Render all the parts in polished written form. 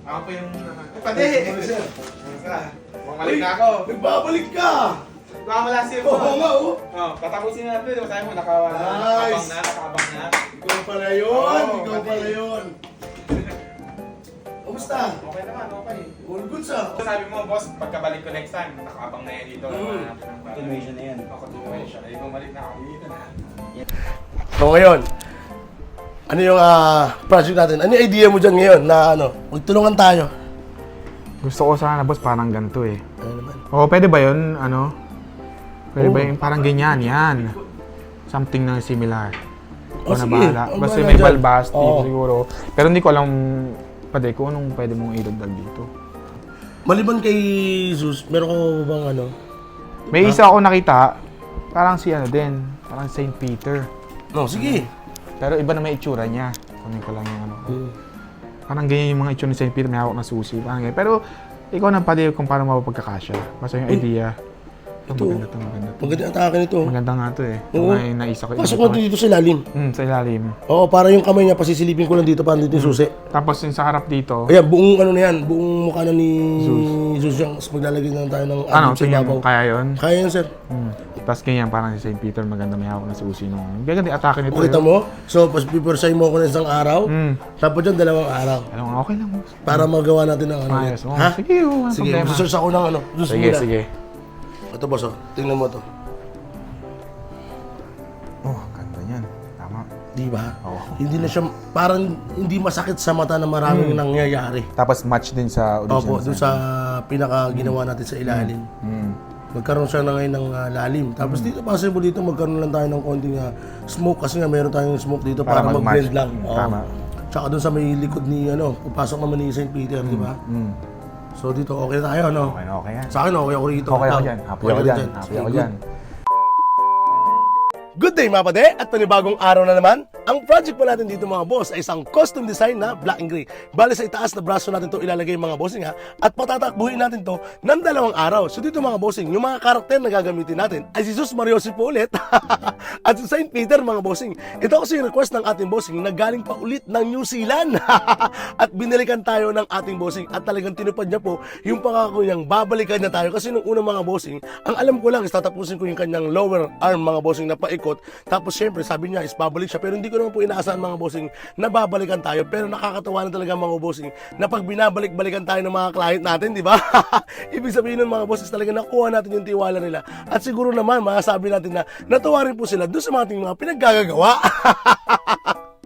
Ako po yung... Pati! Bumalik na ako. Nagbabalik ka! Mamalasin mo. Oo nga, oh. Oh, patapusin na natin. Sabi mo, nakabang Nice. na. Ikaw pala yun! Ikaw pala yun! Kumusta? Okay naman, okay. All good sa? Sabi mo, boss, pagkabalik ko next time, nakabang na yan dito. Continuation na yan. Ako, continuation. Ay, bumalik na ako dito na. So ngayon, ano yung project natin? Ano yung idea mo dyan ngayon na magtulungan tayo? Gusto ko sana, boss, parang ganito eh. Ano naman? Oo, pwede ba yun? Pwede ba yung parang ganyan, yan. Something na similar. Ikaw na Sige. bahala. Ang Basta bahala may dyan. balbas dito Oo. siguro. Pero hindi ko alam, pwede kung anong pwede mong idagdag dito. Maliban kay Jesus, meron ko bang May isa ako nakita, parang si din, parang Saint Peter. No, sige. Pero iba na may itsura niya. Kunin ko lang yung Parang ganyan yung mga itsura ni Saint Peter, may hawak na susi. Parang ganyan. Pero ikaw na pati kung paano mapapagkakasya. Basta yung idea. Ito, maganda to, maganda to. Maganda ang atake nito. Maganda nga to eh. Ito Oo. nga yung naisa ko. Pasok natin dito sa ilalim. Sa ilalim. Oo, para yung kamay niya, pasisilipin ko lang dito para dito yung susi. Tapos yung sa harap dito, Ayan, buong na yan, buong mukha na ni Jesus yung maglalagay na tayo ng sa tingnan ibabaw. mo, kaya yun? Kaya yan, sir. Tapos ganyan, parang si St. Peter, maganda may hawak na susi nung... Gaganda yung atake nito. Kita mo? So, pipursay mo ako ng isang araw, tapos dyan 2 araw. Alam mo, okay lang. Boss. Para magawa natin ng Ayos. Oh, Ha? sige, walang Sige, problema. research ako ng Diyos Sige, muna. sige. Ito, boss, tingnan mo to. Oh, ganda niyan. Tama. Di ba? Oo. Hindi na siya, parang hindi masakit sa mata na maraming nangyayari. Tapos match din sa audition. Opo, doon sa pinaka ginawa natin sa ilalim. Magkaroon siya na ngayon ng lalim. Tapos dito, possible dito magkaroon lang tayo ng konting smoke kasi nga meron tayong smoke dito para, mag-blend lang. Oo. Tama. Tsaka doon sa may likod ni, pupasok naman ni St. Peter, di ba? So dito, okay na tayo, no? Okay na, okay yan. Sa akin, okay ako rito. Okay ako Ikaw, dyan. Happy okay ako ka dyan. dyan? Happy Sige, ako good. dyan. Good day mga pade at panibagong araw na naman. Ang project po natin dito mga boss ay isang custom design na black and gray. Bale sa itaas na braso natin to ilalagay mga bossing at patatakbuhin natin to ng 2 araw. So dito mga bossing, yung mga karakter na gagamitin natin ay si Jesus Mariosi po ulit at si Saint Peter mga bossing. Ito kasi yung request ng ating bossing na galing pa ulit ng New Zealand at binalikan tayo ng ating bossing at talagang tinupad niya po yung pangako niyang babalikan niya tayo kasi nung unang mga bossing, ang alam ko lang is tatapusin ko yung kanyang lower arm mga bossing na paikot. Tapos syempre sabi niya is babalik siya pero hindi ko naman po inaasahan mga bossing na babalikan tayo pero nakakatawa na talaga mga bossing na pag binabalik-balikan tayo ng mga client natin, di ba? Ibig sabihin ng mga bosses talaga nakuha natin yung tiwala nila at siguro naman masasabi natin na natuwa rin po sila doon sa mga ating mga pinaggagawa.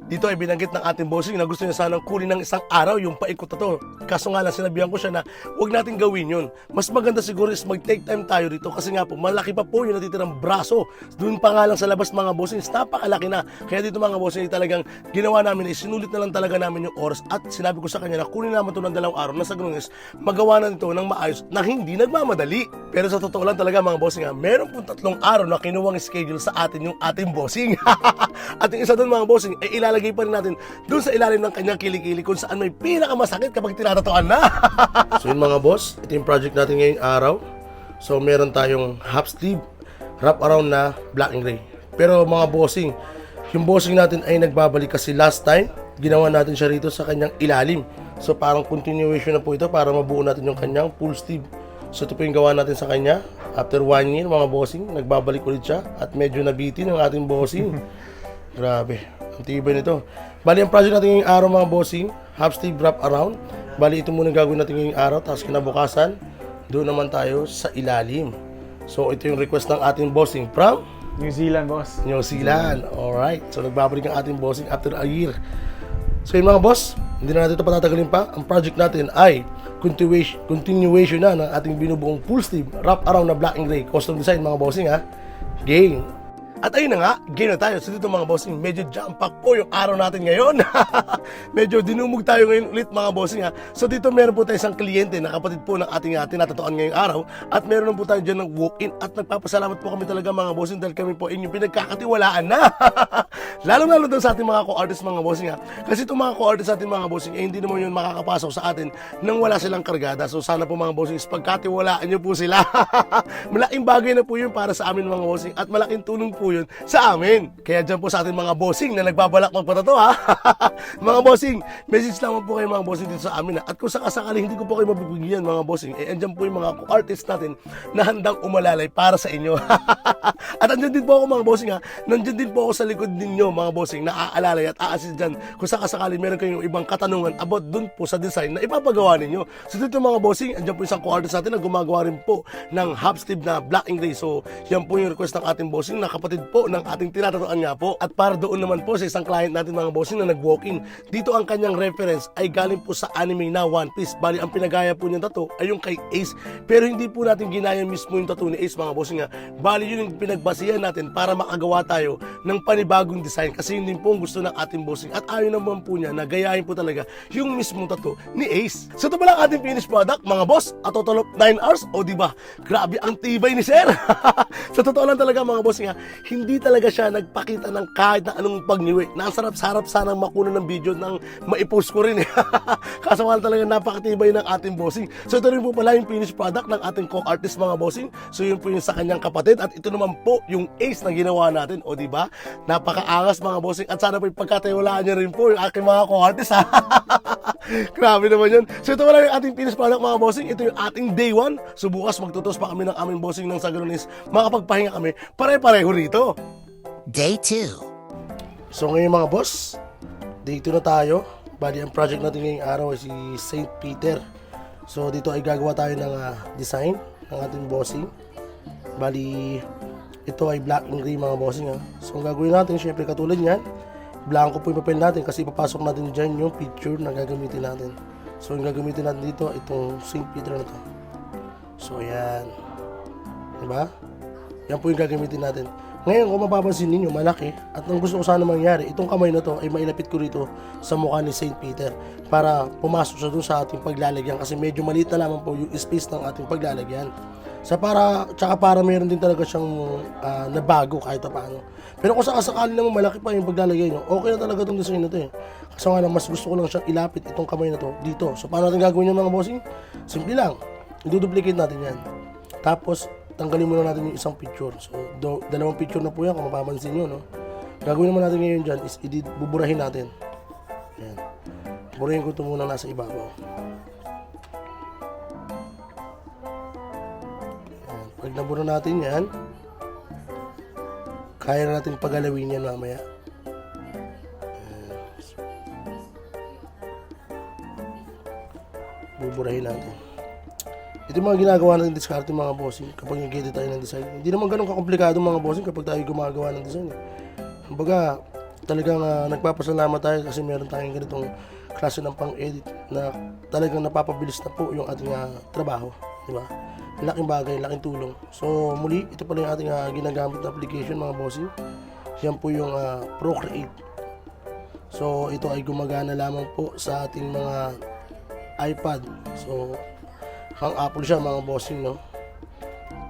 Dito ay binanggit ng ating bossing na gusto niya sanang kunin ng 1 araw yung paikot na to. Kaso nga lang sinabihan ko siya na huwag natin gawin yun. Mas maganda siguro is mag-take time tayo dito kasi nga po malaki pa po yung natitirang braso. Doon pa nga lang sa labas mga bossing, napakalaki na. Kaya dito mga bossing talagang ginawa namin is sinulit na lang talaga namin yung oras at sinabi ko sa kanya na kunin naman ito ng 2 araw na sa ganun is magawa na nito ng maayos na hindi nagmamadali. Pero sa totoo lang talaga mga bossing meron pong 3 araw na kinuwang schedule sa atin yung ating bossing. At yung isa doon mga bossing ay ilalagay pa rin natin doon sa ilalim ng kanyang kilikili kung saan may pinakamasakit kapag tinatatuan na. So yun mga boss, ito yung project natin ngayong araw. So meron tayong half sleeve, wrap around na black and gray. Pero mga bossing, yung bossing natin ay nagbabalik kasi last time, ginawa natin siya rito sa kanyang ilalim. So parang continuation na po ito para mabuo natin yung kanyang full sleeve. So ito po yung gawa natin sa kanya. After 1 year mga bossing, nagbabalik ulit siya at medyo nabitin ang ating bossing. Grabe, ang tibay nito. Bali, ang project natin ngayong araw mga bossing, half sleeve wrap around. Bali, ito muna gagawin natin ngayong araw. Tapos kinabukasan, doon naman tayo sa ilalim. So, ito yung request ng ating bossing from New Zealand, boss. New Zealand. Alright. So, nagbabalik ang ating bossing after a year. So, yun mga boss, hindi na natin ito patatagalin pa. Ang project natin ay continuation na ng ating binubuong full sleeve wrap around na black and gray. Custom design mga bossing Game. At ayun na nga, game na tayo. So dito mga bossing, medyo jam-pack po yung araw natin ngayon. Medyo dinumog tayo ngayon ulit mga bossing So dito meron po tayo isang kliyente na kapatid po ng ating tinatatuan ngayong araw. At meron po tayo dyan ng walk-in. At nagpapasalamat po kami talaga mga bossing dahil kami po inyong pinagkakatiwalaan na. Lalo-lalo doon sa ating mga co-artists mga bossing Kasi itong mga co-artists ating mga bossing, hindi naman yun makakapasok sa atin nang wala silang kargada. So sana po mga bossing, pagkatiwalaan nyo po sila. Malaking bagay na po yun para sa amin mga bossing. At malaking tulong po po yun sa amin. Kaya dyan po sa ating mga bossing na nagbabalak magpatato ha. Mga bossing, message naman po kayo mga bossing dito sa amin ha. At kung sakasakali hindi ko po kayo mabibigyan mga bossing, andyan po yung mga artist natin na handang umalalay para sa inyo. At andyan din po ako mga bossing ha. Nandyan din po ako sa likod ninyo mga bossing na aalalay at aasin dyan kung sakasakali meron kayong ibang katanungan about dun po sa design na ipapagawa ninyo. So dito mga bossing, andyan po isang co-artist natin na gumagawa rin po ng half sleeve na black and gray. So yan po yung request ng ating bossing na kapatid po ng ating tinatatuan nga po. At para doon naman po sa isang client natin mga bossing na nag-walk-in, dito ang kanyang reference ay galing po sa anime na One Piece. Bali ang pinagaya po niyang tattoo ay yung kay Ace, pero hindi po natin ginaya mismo yung tattoo ni Ace mga bossing nga. Bali yun yung pinagbasihan natin para makagawa tayo ng panibagong design, kasi yun din po ang gusto ng ating bossing at ayaw naman po niya na gayahin po talaga yung mismong tattoo ni Ace. So ito pala ang ating finished product mga boss, at total of 9 hours. O diba, grabe ang tibay ni sir. Sa totoo lang talaga mga boss nga, hindi talaga siya nagpakita ng kahit na anong pagniwi. Nasarap-sarap sanang makunan ng video nang maipost ko rin. Kaso wala talaga napakatibay ng ating bossing. So ito rin po pala yung finished product ng ating co-artist mga bossing. So yun po yung sa kanyang kapatid, at ito naman po yung Ace na ginawa natin. O diba, napakaangas mga bossing, at sana po ipagkatiwalaan niya rin po yung aking mga co-artist ha. Grabe naman yun. So ito pala yung ating finished product mga bossing. Ito yung ating day 1. So bukas magtutos pa kami ng aming bossing ng sa ganun is makapagpahinga kami pare-pareho rito. Day 2. So ngayon mga boss, day 2 na tayo. Bali ang project natin ngayong araw ay si St. Peter. So dito ay gagawa tayo ng design ng ating bossing. Bali ito ay black and gray mga bossing ha. So ang gagawin natin syempre katulad niyan, blanco po yung papel natin kasi ipapasok natin dyan yung picture na gagamitin natin. So yung gagamitin natin dito, itong St. Peter na to. So ayan, diba? Yan po yung gagamitin natin. Ngayon kung mapapansin ninyo, malaki. At ang gusto ko sana mangyari, itong kamay na to ay mailapit ko rito sa mukha ni St. Peter para pumasok siya dun sa ating paglalagyan, kasi medyo maliit na lamang po yung space ng ating paglalagyan. Tsaka para meron din talaga siyang nabago kahit paano. Pero kung sakasakali naman malaki pa yung paglalagay nyo, okay na talaga itong design na to eh. Kasi nga lang, mas gusto ko lang siyang ilapit itong kamay na to dito. So paano natin gagawin yung mga bossing? Simple lang, iduduplicate natin yan. Tapos tanggalin muna natin yung isang picture. So dalawang picture na po yan kung mapapansin nyo, no? Gagawin naman natin ngayon dyan is buburahin natin. Ayan. Burahin ko ito muna nasa ibabaw. Ayan. Pag nabura natin yan, kaya na natin pagalawin yan mamaya. Ayan. Buburahin natin. Ito yung mga ginagawa natin diskarte mga bossing kapag nag-edit tayo ng design. Hindi naman ganun kakomplikado mga bossing kapag tayo gumagawa ng design. Kumbaga, talagang nagpapasalamat tayo kasi meron tayong ganitong klase ng pang-edit na talagang napapabilis na po yung ating trabaho. Diba? Laking bagay, laking tulong. So muli, ito pala yung ating ginagamit na application mga bossing. Yan po yung Procreate. So ito ay gumagana lamang po sa ating mga iPad. So ang Apple siya mga bossing, no?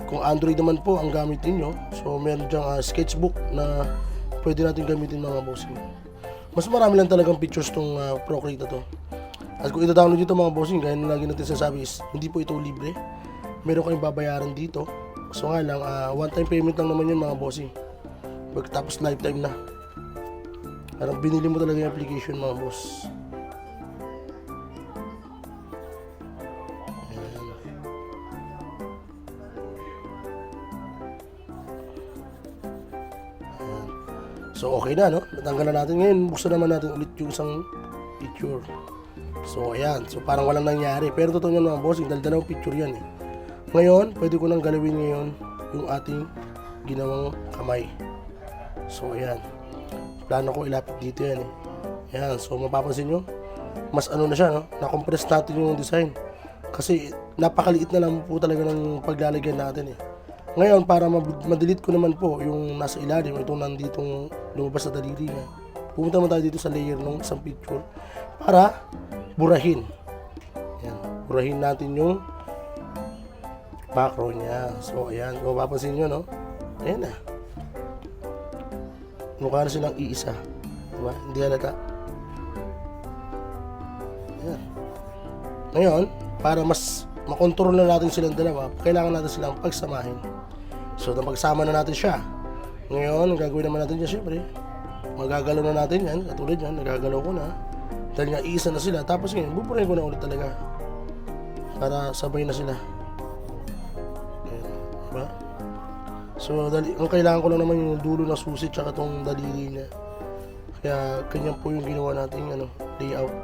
Kung Android naman po ang gamit niyo, so meron dyang sketchbook na pwede natin gamitin mga bossing. Mas marami lang talagang pictures tong Procreate na to. At kung ita-download dito mga bossing, gaya na lagi natin sasabi is, hindi po ito libre. Meron kayong babayaran dito. So nga lang, one-time payment lang naman yun mga bossing. Pagkatapos lifetime na. Parang binili mo talaga yung application mga boss. So okay na, no? Natanggal na natin. Ngayon, buksan naman natin ulit yung isang picture. So ayan, so parang walang nangyari. Pero totoo nyo mga bossing, dahil dalawang picture yan eh. Ngayon, pwede ko nang galawin ngayon yung ating ginawang kamay. So ayan, plano ko ilapit dito yan eh. Ayan, so mapapansin nyo, mas ano na siya, no? Na-compress natin yung design. Kasi napakaliit na lang po talaga ng paglalagyan natin eh. Ngayon, para ma-delete ko naman po yung nasa ilalim, itong nanditong lumabas sa daliri niya, pumunta naman tayo dito sa layer ng isang picture para burahin. Ayan, burahin natin yung background niya. So, ayan, kung mapapansin nyo, no? Ayan na. Mukha na silang iisa. Diba? Hindi halata. Ayan. Ngayon, para mas makontrol na natin silang dalawa, kailangan natin silang pagsamahin. So, nang pagsama na natin siya, Ngayon, ang gagawin naman natin dyan, syempre, magagalaw na natin yan. Katulad yan, nagagalaw ko na. Dahil nga, iisa na sila. Tapos ngayon, buburahin ko na ulit talaga. Para sabay na sila. Ayan, diba? So, ang kailangan ko lang naman yung dulo ng susi tsaka tong daliri niya. Kaya, ganyan po yung ginawa nating layout.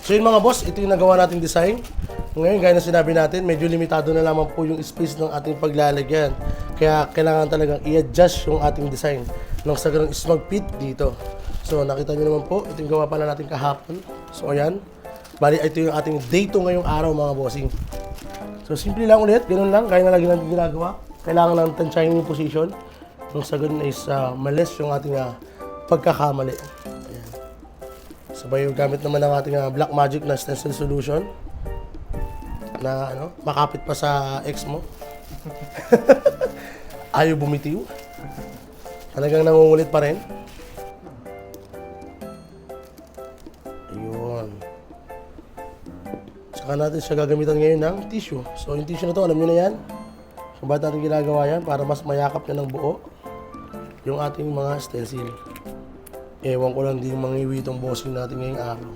So yun mga boss, ito yung nagawa nating design. Ngayon, gaya na sinabi natin, medyo limitado na lamang po yung space ng ating paglalagyan. Kaya kailangan talagang i-adjust yung ating design nang sa ganun is mag-fit dito. So nakita nyo naman po, ito yung gawa pala natin kahapon. So ayan, bali ito yung ating day 2 ngayong araw mga bossing. So simple lang ulit, ganun lang, kaya na lagi natin ginagawa. Kailangan lang tansyahin yung position. Nang sa ganun is malis yung ating pagkakamali. Sabay yung gamit naman ng ating Black Magic na stencil solution na makapit pa sa ex mo. Ayaw bumitiw. Talagang nangungulit pa rin. Ayun. Saka natin siya gagamitan ngayon ng tissue. So yung tissue na to, alam nyo na yan. Kung ba't natin ginagawa yan? Para mas mayakap na ng buo yung ating mga stencil. Ewan ko lang din mangiwi itong bossing natin ngayong araw.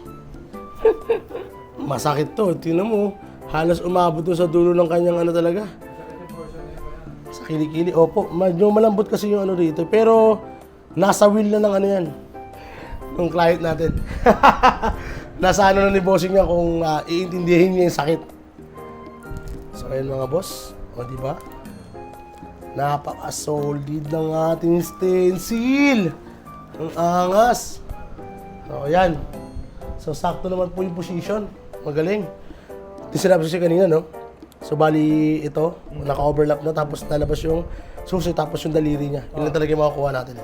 Masakit to. Tingnan mo. Halos umabot to sa dulo ng kanyang talaga. Sa kilikili. Opo. Medyo malambot kasi yung rito. Pero nasa will na ng yan. Ng client natin. Nasa na ni bossing niya kung iintindihin niya yung sakit. So ayun mga boss. O diba? Napaka-solid ng ating stencil. Ang angas. So, ayan. So, sakto naman po yung position. Magaling. Ito sinabi siya kanina, no? So, bali ito, naka-overlap na, tapos nalabas yung susi, tapos yung daliri niya. Yun lang talaga yung makukuha natin.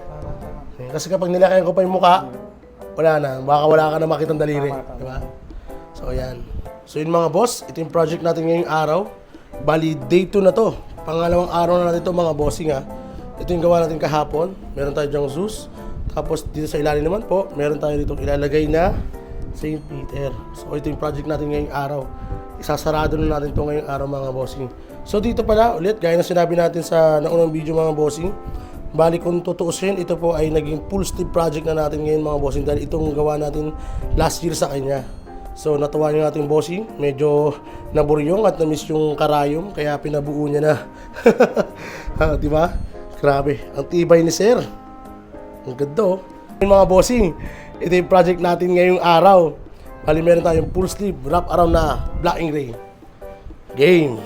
Kasi kapag nilakayan ko pa yung mukha, wala na. Baka wala ka na makitang daliri. Diba? So, ayan. So, yun mga boss, ito yung project natin ngayong araw. Bali, day 2 na to. Pangalawang araw na natin ito, mga bossing, ha. Ito yung gawa natin kahapon. Meron tayo dyang Zeus. Tapos dito sa ilalim naman po, meron tayo dito ilalagay na St. Peter. So ito yung project natin ngayong araw. Isasarado na natin ito ngayong araw mga bossing. So dito pala ulit, gaya na sinabi natin sa naunang video mga bossing, bali kung tutuusin, ito po ay naging full sleeve project na natin ngayon mga bossing dahil itong gawa natin last year sa kanya. So natuwa yung ating bossing, medyo naburyong at na-miss yung karayom kaya pinabuo niya na. Diba? Grabe, ang tibay ni sir. Ang ganda yung mga bossing, ito yung project natin ngayong araw. Bali meron tayong full sleeve wrap around na black and gray. Game!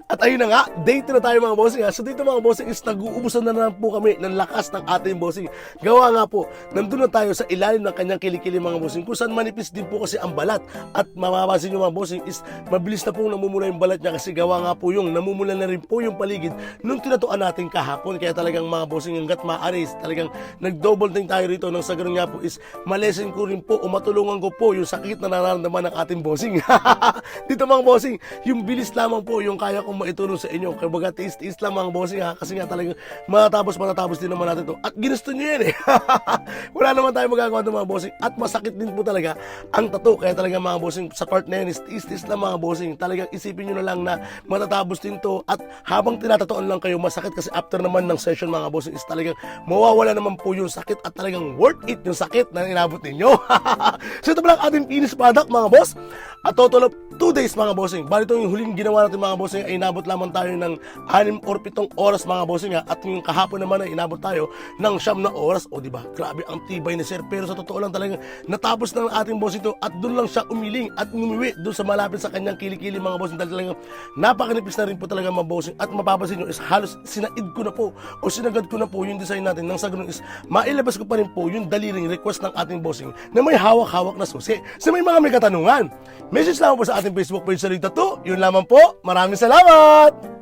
At ayun na nga, day 2 na tayo mga bossing. So dito mga bossing is nag-uubusan na naman po kami ng lakas ng ating bossing. Gawa nga po, nandun na tayo sa ilalim ng kanyang kilikili mga bossing. Kung saan manipis din po kasi ang balat. At mapapansin nyo mga bossing is mabilis na pong namumula yung balat niya kasi gawa nga po yung namumula na rin po yung paligid nung tinatuan natin kahapon. Kaya talagang mga bossing hanggat maaari talagang nag-double thing tayo rito. Nang sa ganun nga po is malesen ko rin po o matulungan ko po yung sakit na nararamdaman ng ating bossing. Dito mga bossing, yung bilis lamang po yung kaya kong maitulong sa inyo. Kaya baga tiis-tiis lang mga bossing ha. Kasi nga talagang matatapos din naman natin to. At ginusto nyo yan eh. Wala naman tayo magagawa ng mga bossing. At masakit din po talaga ang tattoo. Kaya talagang mga bossing sa part na yan is tiis-tiis lang mga bossing. Talagang isipin nyo na lang na matatapos din to. At habang tinatatoan lang kayo masakit kasi after naman ng session mga bossing is talagang mawawala naman po yung sakit at talagang worth it yung sakit na inabot ninyo. So ito pala ang ating finished product mga boss. At total of 2 days mga bossing. Bali ito yung huling ginawa natin mga bossing ay inabot lamang tayo ng 6 or 7 oras mga bossing ha. At yung kahapon naman ay inabot tayo ng 9 na oras. O diba? Grabe ang tibay ni sir. Pero sa totoo lang talagang natapos na ng ating bossing to at doon lang siya umiling at umuwi doon sa malapit sa kanyang kilikili mga bossing. Dahil talagang napakanipis na rin po talaga mga bossing. At mapapansin nyo is halos sinaid ko na po o sinagad ko na po yung design natin. Nang sa ganun is mailabas ko pa rin po yung daliring request ng ating bossing na may hawak-hawak na susi. Sa may mga may katanungan, message lang po sa ating Facebook page sa Tattoo. Yun lamang po. Maraming salamat!